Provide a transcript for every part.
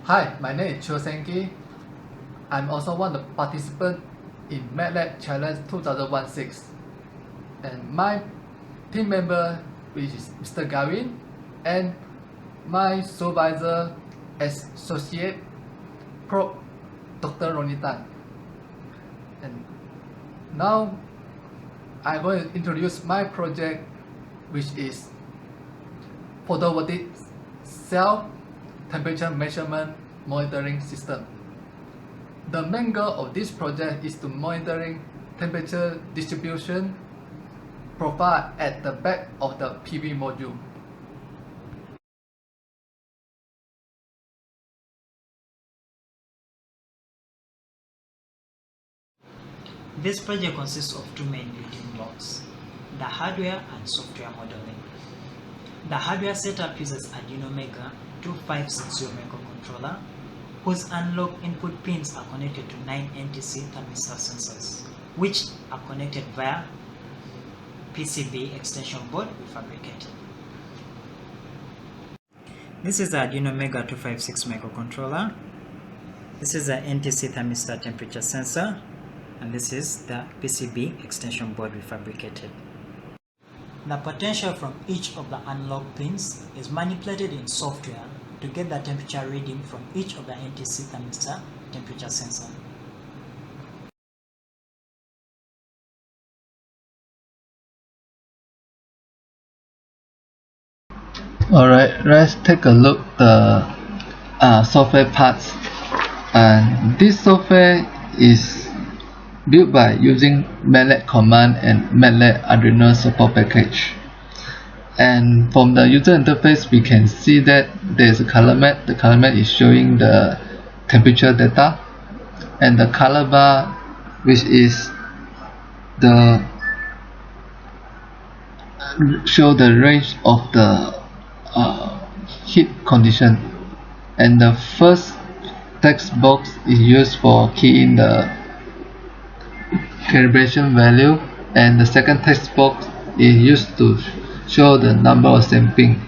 Hi, my name is Cho Senki. I'm also one of the participants in Matlab Challenge 2016. And my team member, which is Mr. Gavin, and my supervisor, Associate Prof. Dr. Ronitan. And now I'm going to introduce my project, which is photovoltaic cell temperature measurement monitoring system. The main goal of this project is to monitoring temperature distribution profile at the back of the PV module. This project consists of two main building blocks, the hardware and software modeling. The hardware setup uses Arduino Mega 2560 microcontroller, whose analog input pins are connected to 9 NTC thermistor sensors, which are connected via PCB extension board we fabricated. This is the Arduino Mega 256 microcontroller. This is the NTC thermistor temperature sensor, and this is the PCB extension board we fabricated. The potential from each of the analog pins is manipulated in software to get the temperature reading from each of the NTC thermistor temperature sensor. Alright, let's take a look at the software parts. And this software is built by using Matlab command and Matlab Arduino support package. And from the user interface, we can see that there's a color map. The color map is showing the temperature data, and the color bar, which is the show the range of the heat condition. And the first text box is used for keying the calibration value, and the second text box is used to show the number of sampling.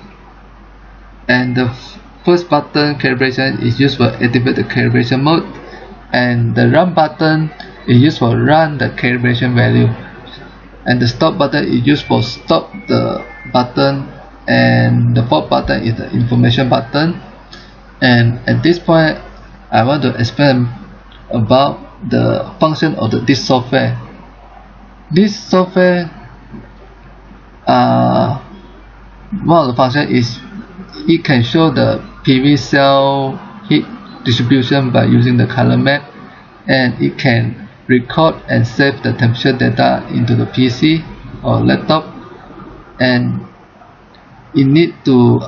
And the first button, calibration, is used for activate the calibration mode, and the run button is used for run the calibration value, and the stop button is used for stop the button, and the fourth button is the information button. And at this point, I want to explain about the function of this software. This software, one of the functions is it can show the PV cell heat distribution by using the color map, and it can record and save the temperature data into the PC or laptop, and it need to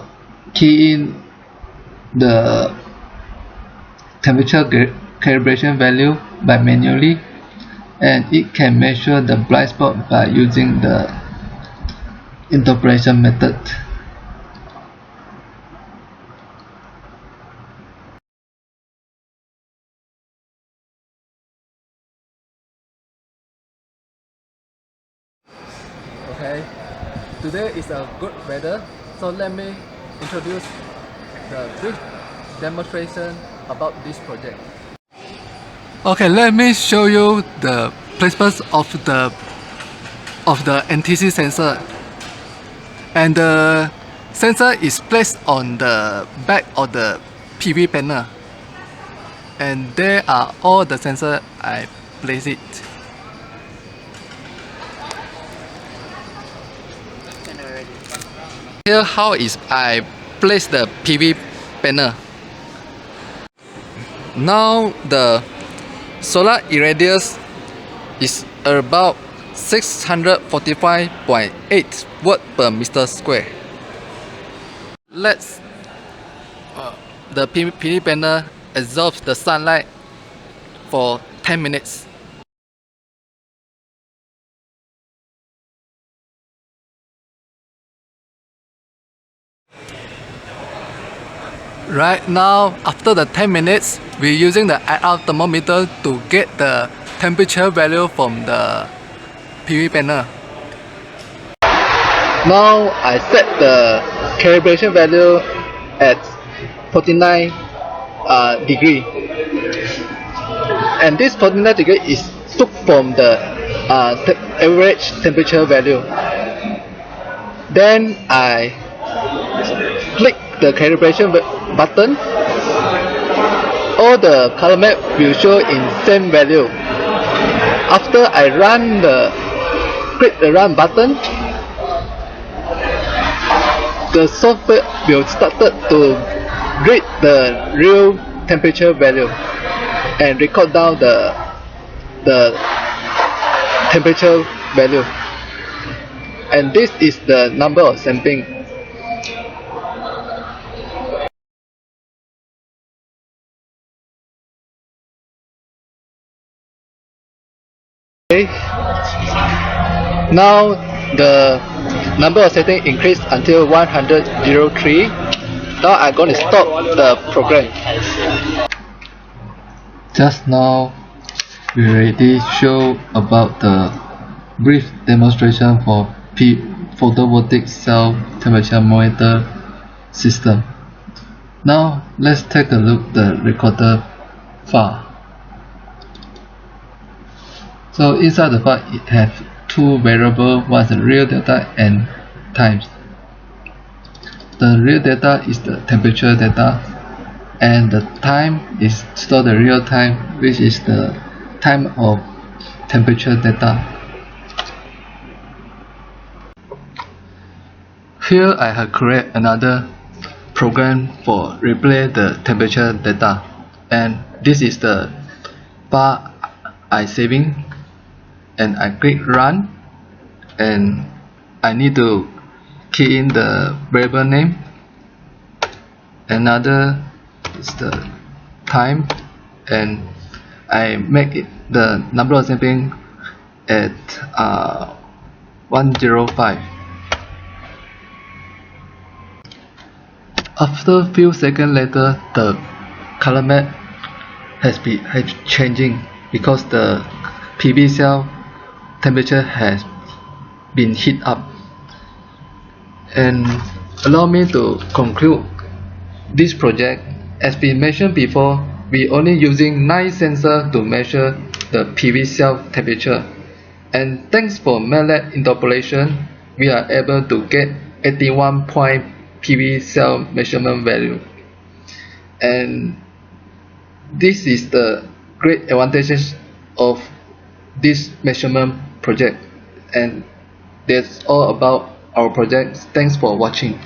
key in the temperature calibration value by manually, and it can measure the blind spot by using the interpolation method. Okay, today is a good weather, so let me introduce the brief demonstration about this project. Okay, let me show you the placement of the NTC sensor. And the sensor is placed on the back of the PV panel. And there are all the sensors I place it. Here how is I place the PV panel. Now the solar irradiance is about 645.8 watt per meter square. Let's the PV panel absorbs the sunlight for 10 minutes. Right now, after the 10 minutes, we're using the IR thermometer to get the temperature value from the PV panel. Now I set the calibration value at 49 degree, and this 49 degree is took from the average temperature value. Then I click the calibration button. All the color map will show in same value. After I click the run button, the software will start to read the real temperature value and record down the temperature value, and this is the number of sampling. Okay. Now the number of settings increased until 103. Now I'm going to stop the program. Just now we already show about the brief demonstration for photovoltaic cell temperature monitor system. Now let's take a look at the recorder file. So inside the file it has two variables, one is the real data and times. The real data is the temperature data, and the time is still the real time, which is the time of temperature data. Here I have created another program for replay the temperature data, and this is the bar I saving, and I click run, and I need to key in the variable name. Another is the time, and I make it the number of sampling at 105. After few seconds later, the color map has changing because the PV cell temperature has been heat up. And allow me to conclude this project. As we mentioned before, we only using 9 sensors to measure the PV cell temperature, and thanks for Matlab interpolation, we are able to get 81 point PV cell measurement value. And this is the great advantages of this measurement project, and that's all about our project. Thanks for watching.